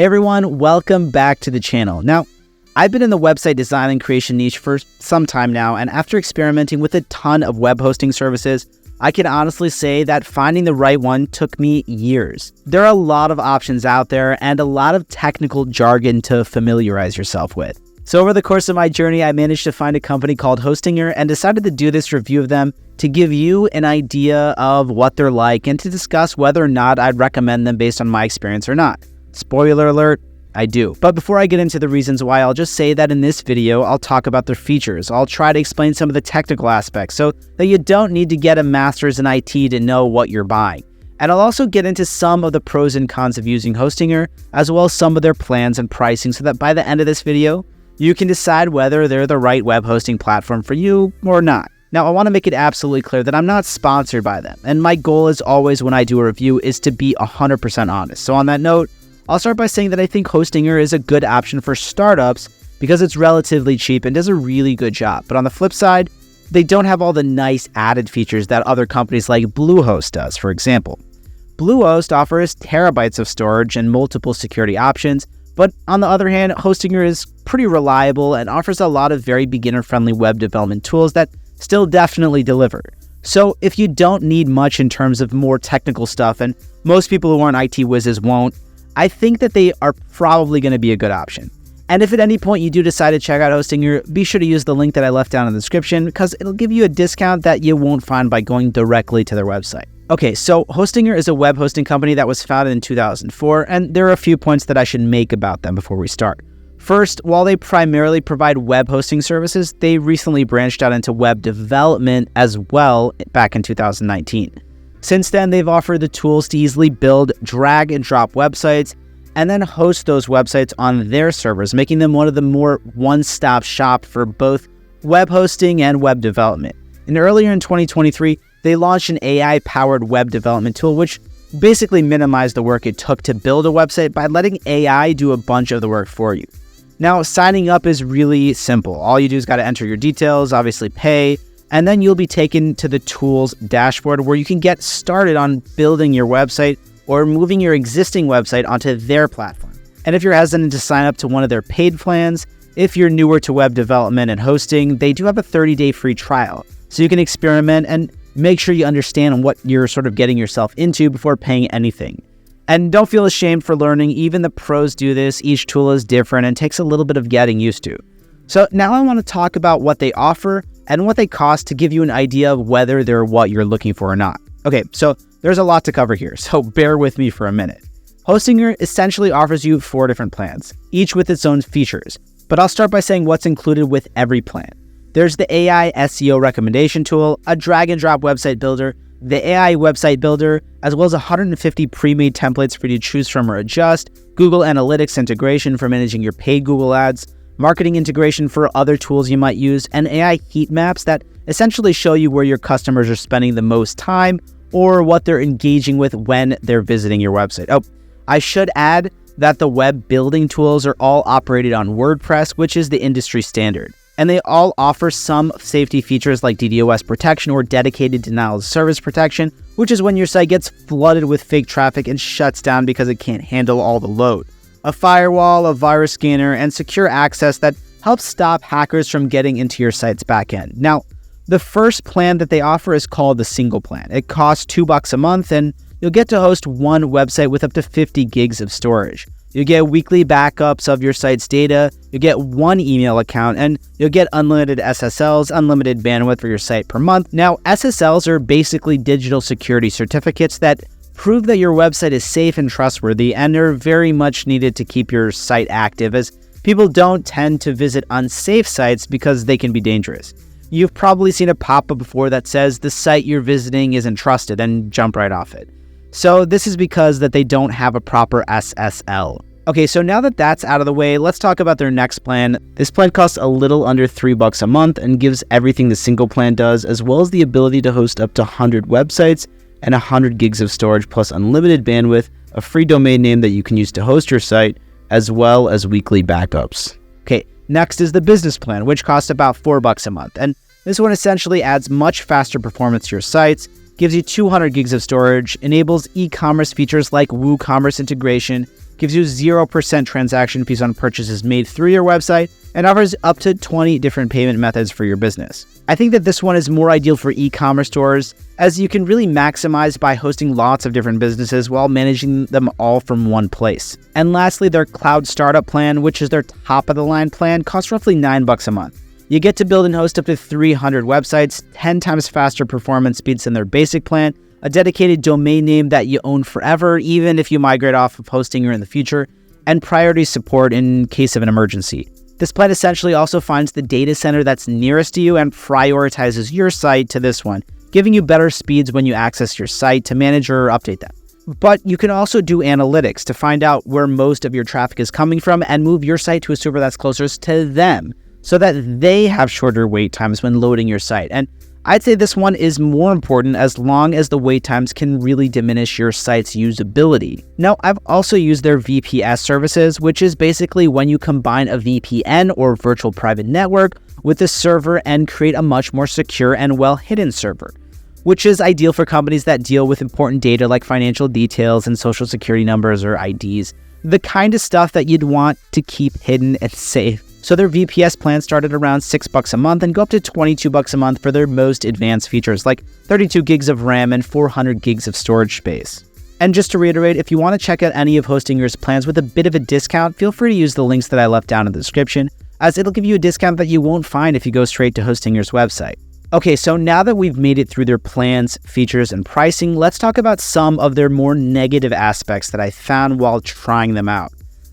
Hey everyone, welcome back to the channel. Now, I've been in the website design and creation niche for some time now, and after experimenting with a ton of web hosting services, I can honestly say that finding the right one took me years. There are a lot of options out there and a lot of technical jargon to familiarize yourself with. So over the course of my journey, I managed to find a company called Hostinger and decided to do this review of them to give you an idea of what they're like and to discuss whether or not I'd recommend them based on my experience or not. Spoiler alert, I do. But before I get into the reasons why, I'll just say that in this video, I'll talk about their features. I'll try to explain some of the technical aspects so that you don't need to get a master's in IT to know what you're buying. And I'll also get into some of the pros and cons of using Hostinger, as well as some of their plans and pricing so that by the end of this video, you can decide whether they're the right web hosting platform for you or not. Now, I want to make it absolutely clear that I'm not sponsored by them, and my goal is always when I do a review is to be 100% honest. So on that note, I'll start by saying that I think Hostinger is a good option for startups because it's relatively cheap and does a really good job. But on the flip side, they don't have all the nice added features that other companies like Bluehost does, for example. Bluehost offers terabytes of storage and multiple security options, but on the other hand, Hostinger is pretty reliable and offers a lot of very beginner-friendly web development tools that still definitely deliver. So if you don't need much in terms of more technical stuff, and most people who aren't IT whizzes won't, I think that they are probably going to be a good option. And if at any point you do decide to check out Hostinger, be sure to use the link that I left down in the description because it'll give you a discount that you won't find by going directly to their website. Okay, so Hostinger is a web hosting company that was founded in 2004, and there are a few points that I should make about them before we start. First, while they primarily provide web hosting services, they recently branched out into web development as well back in 2019. Since then, they've offered the tools to easily build drag and drop websites and then host those websites on their servers, making them one of the more one-stop shop for both web hosting and web development. And earlier in 2023, they launched an AI-powered web development tool, which basically minimized the work it took to build a website by letting AI do a bunch of the work for you. Now, signing up is really simple. All you do is got to enter your details, obviously pay, and then you'll be taken to the tools dashboard where you can get started on building your website or moving your existing website onto their platform. And if you're hesitant to sign up to one of their paid plans, if you're newer to web development and hosting, they do have a 30-day free trial. So you can experiment and make sure you understand what you're sort of getting yourself into before paying anything. And don't feel ashamed for learning. Even the pros do this. Each tool is different and takes a little bit of getting used to. So now I want to talk about what they offer and what they cost to give you an idea of whether they're what you're looking for or not. Okay, so there's a lot to cover here, so bear with me for a minute. Hostinger essentially offers you 4 different plans, each with its own features, but I'll start by saying what's included with every plan. There's the AI SEO recommendation tool, a drag and drop website builder, the AI website builder, as well as 150 pre-made templates for you to choose from or adjust, Google Analytics integration for managing your paid Google ads, marketing integration for other tools you might use, and AI heat maps that essentially show you where your customers are spending the most time or what they're engaging with when they're visiting your website. Oh, I should add that the web building tools are all operated on WordPress, which is the industry standard. And they all offer some safety features like DDoS protection or dedicated denial of service protection, which is when your site gets flooded with fake traffic and shuts down because it can't handle all the load. A firewall, a virus scanner, and secure access that helps stop hackers from getting into your site's backend. Now, the first plan that they offer is called the single plan. It costs $2 a month, and you'll get to host one website with up to 50 gigs of storage. You'll get weekly backups of your site's data, you'll get one email account, and you'll get unlimited SSLs, unlimited bandwidth for your site per month. Now, SSLs are basically digital security certificates that prove that your website is safe and trustworthy, and are very much needed to keep your site active, as people don't tend to visit unsafe sites because they can be dangerous. You've probably seen a pop-up before that says the site you're visiting isn't trusted and jump right off it. So this is because that they don't have a proper SSL. Okay, so now that that's out of the way, let's talk about their next plan. This plan costs a little under $3 a month and gives everything the single plan does, as well as the ability to host up to 100 websites and 100 gigs of storage plus unlimited bandwidth, a free domain name that you can use to host your site, as well as weekly backups. Okay, next is the business plan, which costs about $4 a month. And this one essentially adds much faster performance to your sites, gives you 200 gigs of storage, enables e-commerce features like WooCommerce integration, gives you 0% transaction fees on purchases made through your website, and offers up to 20 different payment methods for your business. I think that this one is more ideal for e-commerce stores, as you can really maximize by hosting lots of different businesses while managing them all from one place. And lastly, their cloud startup plan, which is their top-of-the-line plan, costs roughly $9 a month. You get to build and host up to 300 websites, 10 times faster performance speeds than their basic plan, a dedicated domain name that you own forever, even if you migrate off of Hostinger in the future, and priority support in case of an emergency. This plan essentially also finds the data center that's nearest to you and prioritizes your site to this one, giving you better speeds when you access your site to manage or update them. But you can also do analytics to find out where most of your traffic is coming from and move your site to a server that's closest to them so that they have shorter wait times when loading your site. And I'd say this one is more important as long as the wait times can really diminish your site's usability. Now, I've also used their VPS services, which is basically when you combine a VPN or virtual private network with a server and create a much more secure and well-hidden server, which is ideal for companies that deal with important data like financial details and social security numbers or IDs, the kind of stuff that you'd want to keep hidden and safe. So their VPS plans start at around $6 a month and go up to $22 a month for their most advanced features like 32 gigs of RAM and 400 gigs of storage space. And just to reiterate, if you want to check out any of Hostinger's plans with a bit of a discount, feel free to use the links that I left down in the description, as it'll give you a discount that you won't find if you go straight to Hostinger's website. Okay, so now that we've made it through their plans, features, and pricing, let's talk about some of their more negative aspects that I found while trying them out.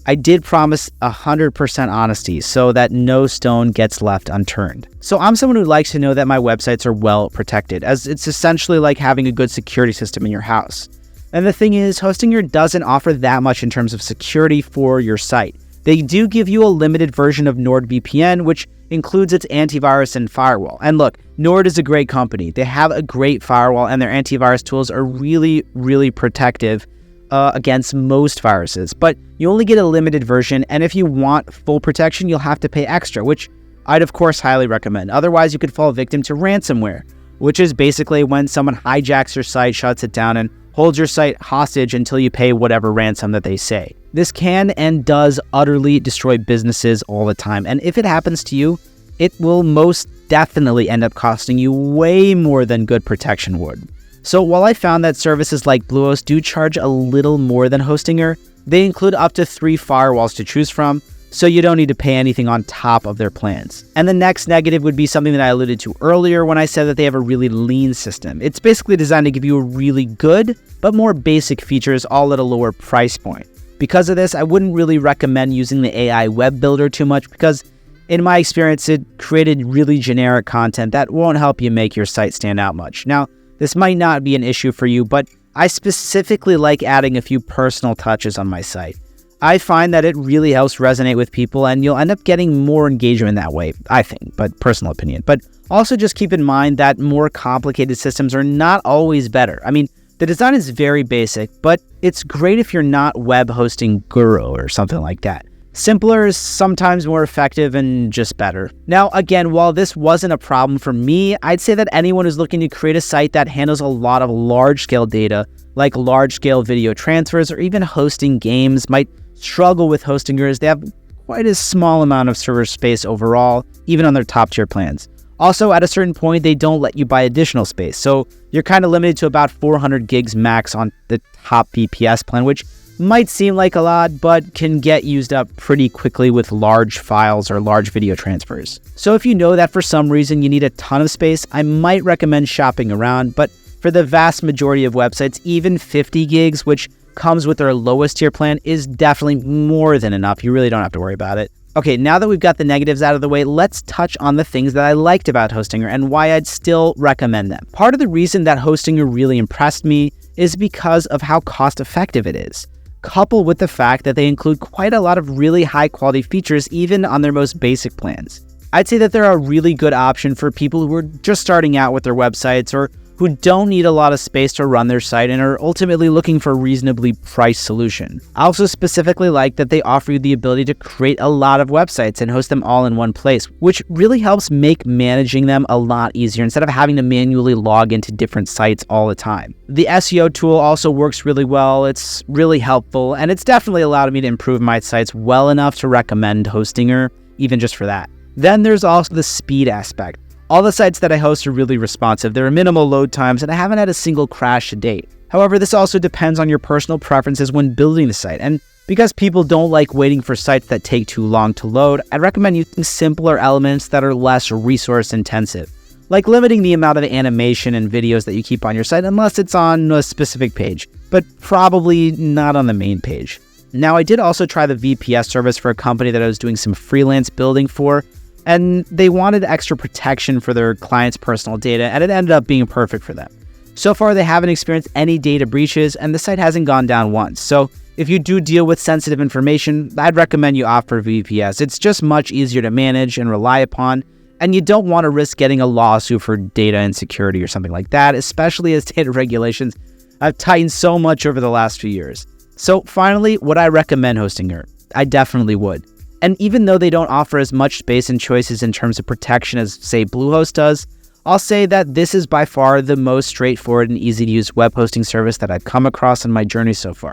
I did promise 100% honesty so that no stone gets left unturned. So I'm someone who likes to know that my websites are well protected, as it's essentially like having a good security system in your house. And the thing is, Hostinger doesn't offer that much in terms of security for your site. They do give you a limited version of NordVPN, which includes its antivirus and firewall. And look, Nord is a great company. They have a great firewall, and their antivirus tools are really, really protective against most viruses, but you only get a limited version, and if you want full protection, you'll have to pay extra, which I'd of course highly recommend. Otherwise, you could fall victim to ransomware, which is basically when someone hijacks your site, shuts it down, and holds your site hostage until you pay whatever ransom that they say. This can and does utterly destroy businesses all the time, and if it happens to you, it will most definitely end up costing you way more than good protection would. So while I found that services like Bluehost do charge a little more than Hostinger, they include up to 3 firewalls to choose from, so you don't need to pay anything on top of their plans. And the next negative would be something that I alluded to earlier when I said that they have a really lean system. It's basically designed to give you a really good, but more basic features all at a lower price point. Because of this, I wouldn't really recommend using the AI web builder too much because in my experience, it created really generic content that won't help you make your site stand out much. Now, this might not be an issue for you, but I specifically like adding a few personal touches on my site. I find that it really helps resonate with people, and you'll end up getting more engagement that way, I think, but personal opinion. But also just keep in mind that more complicated systems are not always better. I mean, the design is very basic, but it's great if you're not web hosting guru or something like that. Simpler is sometimes more effective and just better. Now, again, while this wasn't a problem for me, I'd say that anyone who's looking to create a site that handles a lot of large-scale data, like large-scale video transfers or even hosting games, might struggle with Hostinger as they have quite a small amount of server space overall, even on their top-tier plans. Also, at a certain point, they don't let you buy additional space, so you're kind of limited to about 400 gigs max on the top VPS plan, which might seem like a lot, but can get used up pretty quickly with large files or large video transfers. So if you know that for some reason you need a ton of space, I might recommend shopping around, but for the vast majority of websites, even 50 gigs, which comes with their lowest tier plan, is definitely more than enough. You really don't have to worry about it. Okay, now that we've got the negatives out of the way, let's touch on the things that I liked about Hostinger and why I'd still recommend them. Part of the reason that Hostinger really impressed me is because of how cost-effective it is, coupled with the fact that they include quite a lot of really high-quality features even on their most basic plans. I'd say that they're a really good option for people who are just starting out with their websites or who don't need a lot of space to run their site and are ultimately looking for a reasonably priced solution. I also specifically like that they offer you the ability to create a lot of websites and host them all in one place, which really helps make managing them a lot easier instead of having to manually log into different sites all the time. The SEO tool also works really well, it's really helpful, and it's definitely allowed me to improve my sites well enough to recommend Hostinger, even just for that. Then there's also the speed aspect. All the sites that I host are really responsive. There are minimal load times, and I haven't had a single crash to date. However, this also depends on your personal preferences when building the site, and because people don't like waiting for sites that take too long to load, I'd recommend using simpler elements that are less resource intensive, like limiting the amount of animation and videos that you keep on your site unless it's on a specific page, but probably not on the main page. Now, I did also try the VPS service for a company that I was doing some freelance building for, and they wanted extra protection for their clients' personal data, and it ended up being perfect for them. So far, they haven't experienced any data breaches, and the site hasn't gone down once. So if you do deal with sensitive information, I'd recommend you opt for VPS. It's just much easier to manage and rely upon, and you don't want to risk getting a lawsuit for data insecurity or something like that, especially as data regulations have tightened so much over the last few years. So finally, would I recommend Hostinger? I definitely would. And even though they don't offer as much space and choices in terms of protection as, say, Bluehost does, I'll say that this is by far the most straightforward and easy-to-use web hosting service that I've come across in my journey so far.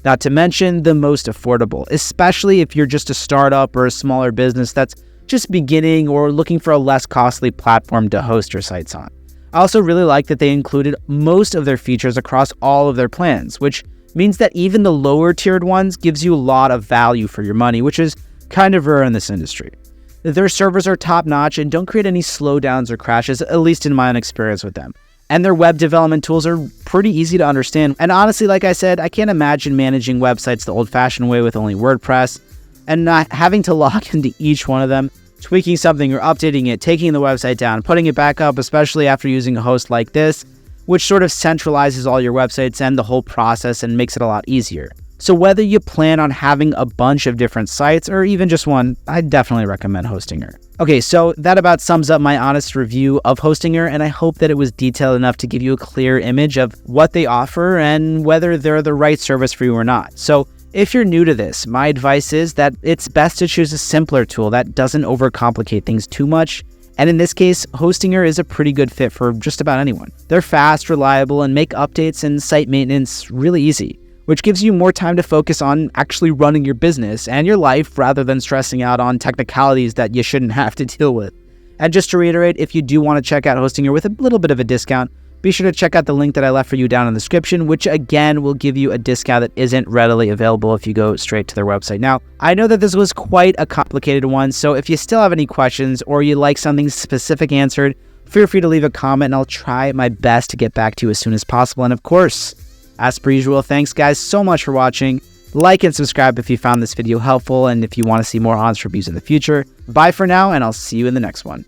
Not to mention the most affordable, especially if you're just a startup or a smaller business that's just beginning or looking for a less costly platform to host your sites on. I also really like that they included most of their features across all of their plans, which means that even the lower tiered ones gives you a lot of value for your money, which is kind of rare in this industry. Their servers are top-notch and don't create any slowdowns or crashes, at least in my own experience with them. And their web development tools are pretty easy to understand. And honestly, like I said, I can't imagine managing websites the old-fashioned way with only WordPress and not having to log into each one of them, tweaking something or updating it, taking the website down, putting it back up, especially after using a host like this, which sort of centralizes all your websites and the whole process and makes it a lot easier. So whether you plan on having a bunch of different sites or even just one, I definitely recommend Hostinger. Okay, so that about sums up my honest review of Hostinger, and I hope that it was detailed enough to give you a clear image of what they offer and whether they're the right service for you or not. So if you're new to this, my advice is that it's best to choose a simpler tool that doesn't overcomplicate things too much. And in this case, Hostinger is a pretty good fit for just about anyone. They're fast, reliable, and make updates and site maintenance really easy, which gives you more time to focus on actually running your business and your life rather than stressing out on technicalities that you shouldn't have to deal with. And just to reiterate, if you do want to check out Hostinger with a little bit of a discount, be sure to check out the link that I left for you down in the description, which again will give you a discount that isn't readily available if you go straight to their website. Now, I know that this was quite a complicated one, so if you still have any questions or you'd like something specific answered, feel free to leave a comment and I'll try my best to get back to you as soon as possible. And of course, as per usual, thanks guys so much for watching. Like and subscribe if you found this video helpful and if you want to see more honest reviews in the future. Bye for now, and I'll see you in the next one.